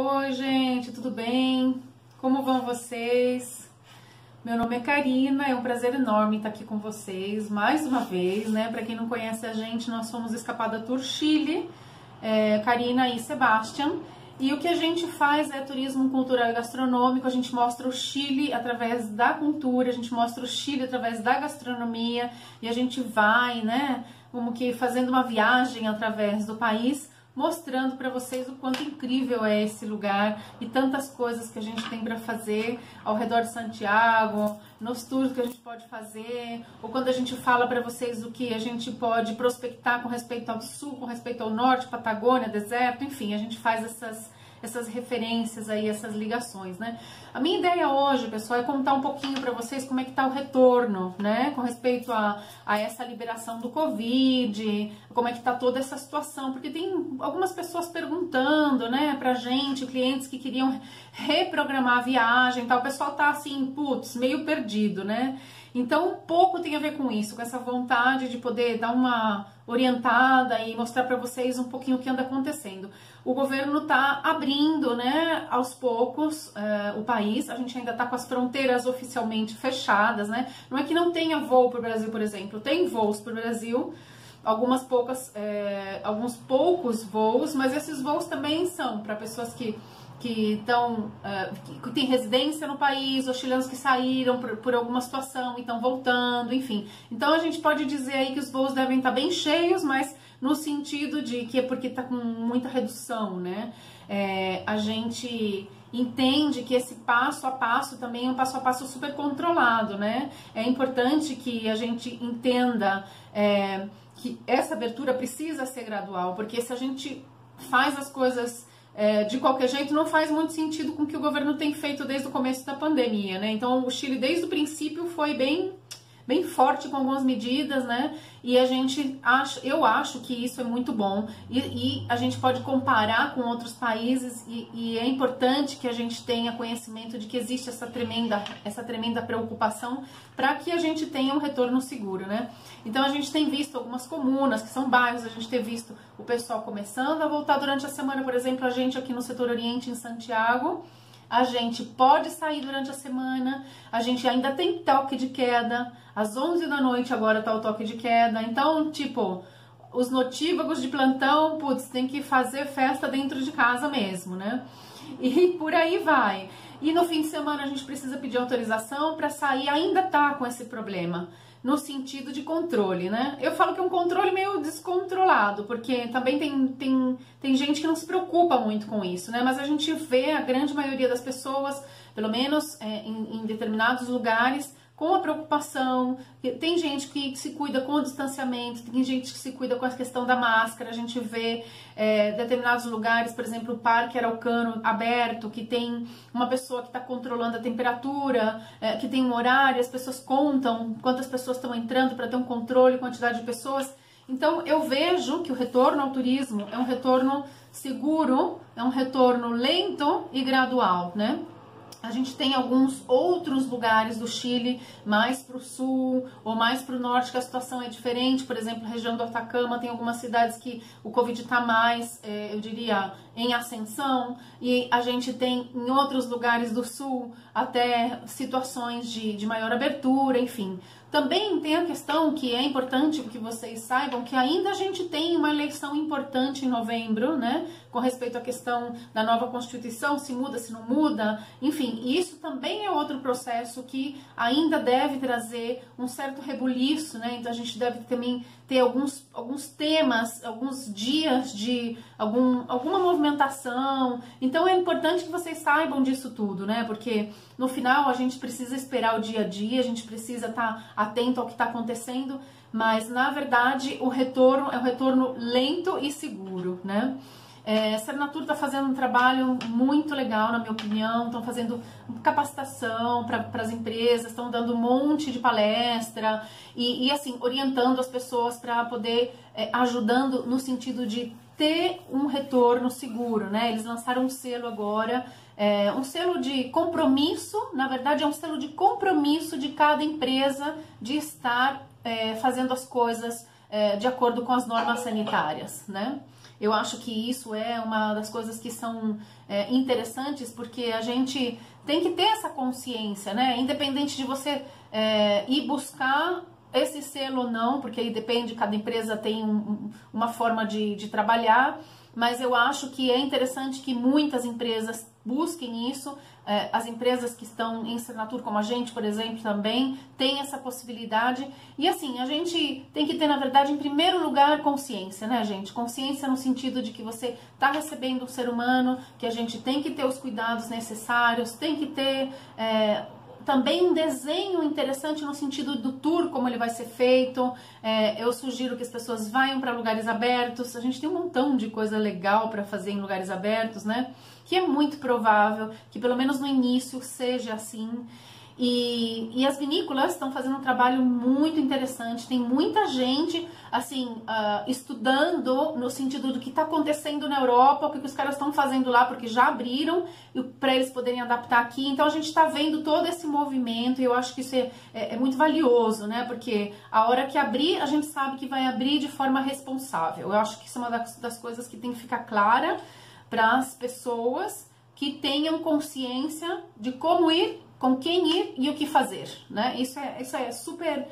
Oi, gente, tudo bem? Como vão vocês? Meu nome é Karina, é um prazer enorme estar aqui com vocês mais uma vez, né? Para quem não conhece a gente, nós somos Escapada Tour Chile, Karina e Sebastian. E o que a gente faz é turismo cultural e gastronômico, a gente mostra o Chile através da cultura, a gente mostra o Chile através da gastronomia e a gente vai, né, como que fazendo uma viagem através do país, mostrando para vocês o quanto incrível é esse lugar e tantas coisas que a gente tem para fazer ao redor de Santiago, nos tours que a gente pode fazer, ou quando a gente fala para vocês o que a gente pode prospectar com respeito ao sul, com respeito ao norte, Patagônia, deserto, enfim, a gente faz essas referências aí, essas ligações, né? A minha ideia hoje, pessoal, é contar um pouquinho para vocês como é que tá o retorno, né? Com respeito a essa liberação do Covid, como é que tá toda essa situação, porque tem algumas pessoas perguntando, né, pra gente, clientes que queriam reprogramar a viagem e tal, o pessoal tá assim, putz, meio perdido, né? Então, um pouco tem a ver com isso, com essa vontade de poder dar uma orientada e mostrar para vocês um pouquinho o que anda acontecendo. O governo está abrindo, né, aos poucos o país, a gente ainda está com as fronteiras oficialmente fechadas, né? Não é que não tenha voo para o Brasil, por exemplo, tem voos para o Brasil, alguns poucos voos, mas esses voos também são para pessoas que têm residência no país, ou chilenos que saíram por alguma situação e estão voltando, enfim. Então a gente pode dizer aí que os voos devem estar bem cheios, mas no sentido de que é porque está com muita redução, né? A gente entende que esse passo a passo também é um passo a passo super controlado, né? É importante que a gente entenda que essa abertura precisa ser gradual, porque se a gente faz as coisas de qualquer jeito, não faz muito sentido com o que o governo tem feito desde o começo da pandemia, né? Então, o Chile, desde o princípio, foi bem forte com algumas medidas, né? E eu acho que isso é muito bom. E a gente pode comparar com outros países e é importante que a gente tenha conhecimento de que existe essa tremenda preocupação para que a gente tenha um retorno seguro, né? Então a gente tem visto algumas comunas, que são bairros, a gente tem visto o pessoal começando a voltar durante a semana, por exemplo, a gente aqui no setor Oriente, em Santiago, a gente pode sair durante a semana, a gente ainda tem toque de queda, às 11 da noite agora tá o toque de queda, então, tipo, os notívagos de plantão, putz, tem que fazer festa dentro de casa mesmo, né? E por aí vai. E no fim de semana a gente precisa pedir autorização para sair, ainda tá com esse problema, no sentido de controle, né? Eu falo que é um controle meio descontrolado, porque também tem gente que não se preocupa muito com isso, né? Mas a gente vê a grande maioria das pessoas, pelo menos em determinados lugares, com a preocupação. Tem gente que se cuida com o distanciamento, tem gente que se cuida com a questão da máscara. A gente vê determinados lugares, por exemplo, o Parque Araucano aberto, que tem uma pessoa que está controlando a temperatura, que tem um horário, as pessoas contam quantas pessoas estão entrando para ter um controle, quantidade de pessoas. Então eu vejo que o retorno ao turismo é um retorno seguro, é um retorno lento e gradual, né? A gente tem alguns outros lugares do Chile, mais para o sul ou mais para o norte, que a situação é diferente. Por exemplo, a região do Atacama tem algumas cidades que o Covid está mais, eu diria, em ascensão. E a gente tem em outros lugares do sul até situações de maior abertura, enfim. Também tem a questão que é importante que vocês saibam que ainda a gente tem uma eleição importante em novembro, né? Com respeito à questão da nova Constituição, se muda, se não muda, enfim, isso também é outro processo que ainda deve trazer um certo rebuliço, né? Então a gente deve também ter alguns temas, alguns dias de alguma movimentação. Então é importante que vocês saibam disso tudo, né? Porque no final a gente precisa esperar o dia a dia, a gente precisa estar atento ao que está acontecendo, mas na verdade o retorno é um retorno lento e seguro, né? A Sernatur está fazendo um trabalho muito legal, na minha opinião, estão fazendo capacitação para as empresas, estão dando um monte de palestra e assim, orientando as pessoas para poder, ajudando no sentido de ter um retorno seguro, né? Eles lançaram um selo agora, um selo de compromisso, na verdade é um selo de compromisso de cada empresa de estar fazendo as coisas de acordo com as normas sanitárias, né? Eu acho que isso é uma das coisas que são interessantes, porque a gente tem que ter essa consciência, né? Independente de você ir buscar esse selo ou não, porque aí depende, cada empresa tem uma forma de trabalhar, mas eu acho que é interessante que muitas empresas busquem isso. As empresas que estão em Senatur, como a gente, por exemplo, também tem essa possibilidade. E assim, a gente tem que ter, na verdade, em primeiro lugar, consciência, né, gente? Consciência no sentido de que você está recebendo um ser humano, que a gente tem que ter os cuidados necessários, tem que ter também um desenho interessante no sentido do tour, como ele vai ser feito. Eu sugiro que as pessoas vayam para lugares abertos. A gente tem um montão de coisa legal para fazer em lugares abertos, né? Que é muito provável que pelo menos no início seja assim. E as vinícolas estão fazendo um trabalho muito interessante. Tem muita gente assim estudando no sentido do que está acontecendo na Europa, o que os caras estão fazendo lá, porque já abriram para eles poderem adaptar aqui. Então a gente está vendo todo esse movimento e eu acho que isso é muito valioso, né? Porque a hora que abrir, a gente sabe que vai abrir de forma responsável. Eu acho que isso é uma das coisas que tem que ficar clara para as pessoas que tenham consciência de como ir, com quem ir e o que fazer, né? Isso é super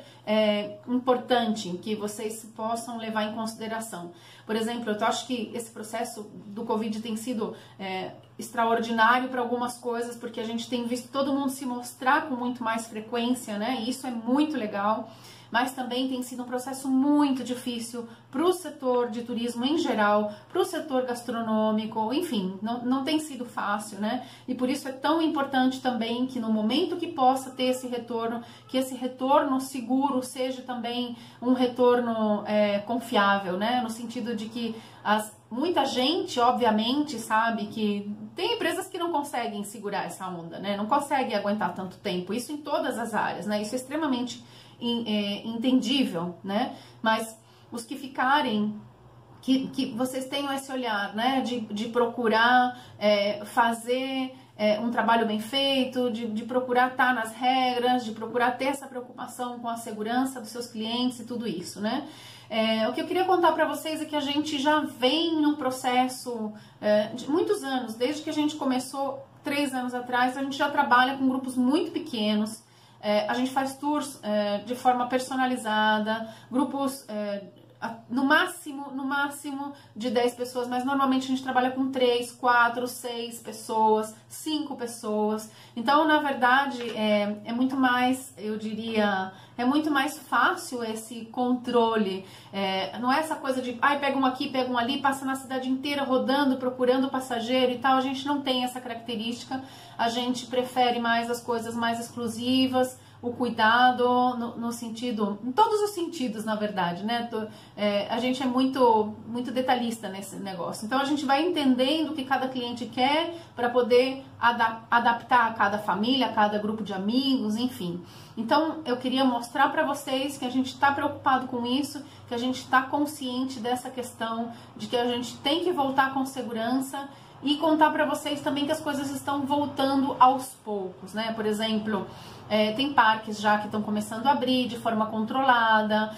importante que vocês possam levar em consideração. Por exemplo, eu acho que esse processo do Covid tem sido extraordinário para algumas coisas, porque a gente tem visto todo mundo se mostrar com muito mais frequência, né? E isso é muito legal. Mas também tem sido um processo muito difícil para o setor de turismo em geral, para o setor gastronômico, enfim, não tem sido fácil, né? E por isso é tão importante também que no momento que possa ter esse retorno, que esse retorno seguro seja também um retorno confiável, né? No sentido de que muita gente, obviamente, sabe que tem empresas que não conseguem segurar essa onda, né? Não conseguem aguentar tanto tempo, isso em todas as áreas, né? Isso é extremamente entendível, né? Mas os que ficarem, que vocês tenham esse olhar, né? De procurar fazer um trabalho bem feito, de procurar estar nas regras, de procurar ter essa preocupação com a segurança dos seus clientes e tudo isso, né? O que eu queria contar para vocês é que a gente já vem num processo de muitos anos, desde que a gente começou 3 anos atrás, a gente já trabalha com grupos muito pequenos. A gente faz tours de forma personalizada, grupos no máximo de 10 pessoas, mas normalmente a gente trabalha com 3, 4, 6 pessoas, 5 pessoas. Então, na verdade, é muito mais, eu diria, é muito mais fácil esse controle. Não é essa coisa de, pega um aqui, pega um ali, passa na cidade inteira rodando, procurando passageiro e tal. A gente não tem essa característica. A gente prefere mais as coisas mais exclusivas, o cuidado no sentido, em todos os sentidos, na verdade, né? A gente é muito detalhista nesse negócio. Então a gente vai entendendo o que cada cliente quer para poder adaptar a cada família, a cada grupo de amigos, enfim. Então eu queria mostrar para vocês que a gente está preocupado com isso, que a gente está consciente dessa questão de que a gente tem que voltar com segurança. E contar para vocês também que as coisas estão voltando aos poucos, né? Por exemplo, tem parques já que estão começando a abrir de forma controlada,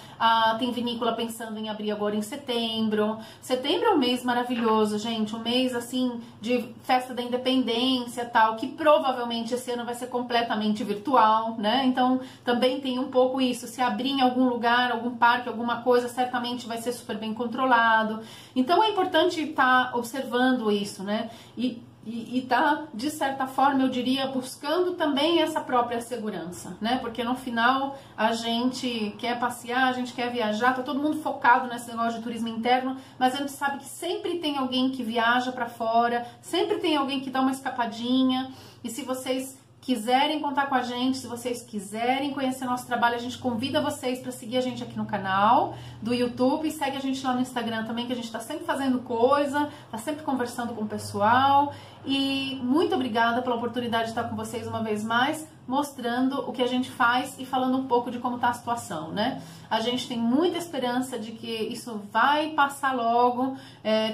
tem vinícola pensando em abrir agora em setembro. Setembro é um mês maravilhoso, gente, um mês assim de festa da independência tal, que provavelmente esse ano vai ser completamente virtual, né? Então também tem um pouco isso, se abrir em algum lugar, algum parque, alguma coisa, certamente vai ser super bem controlado. Então é importante estar observando isso, né? E tá, de certa forma, eu diria, buscando também essa própria segurança, né? Porque no final a gente quer passear, a gente quer viajar, tá todo mundo focado nesse negócio de turismo interno, mas a gente sabe que sempre tem alguém que viaja para fora, sempre tem alguém que dá uma escapadinha. E se vocês quiserem contar com a gente, se vocês quiserem conhecer nosso trabalho, a gente convida vocês para seguir a gente aqui no canal do YouTube e segue a gente lá no Instagram também, que a gente está sempre fazendo coisa, está sempre conversando com o pessoal. E muito obrigada pela oportunidade de estar com vocês uma vez mais, mostrando o que a gente faz e falando um pouco de como está a situação, né? A gente tem muita esperança de que isso vai passar logo,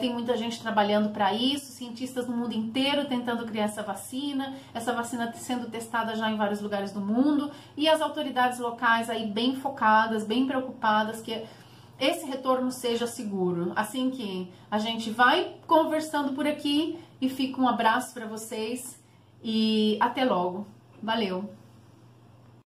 tem muita gente trabalhando para isso, cientistas no mundo inteiro tentando criar essa vacina sendo testada já em vários lugares do mundo, e as autoridades locais aí bem focadas, bem preocupadas, que esse retorno seja seguro. Assim que a gente vai conversando por aqui, e fica um abraço para vocês e até logo. Valeu!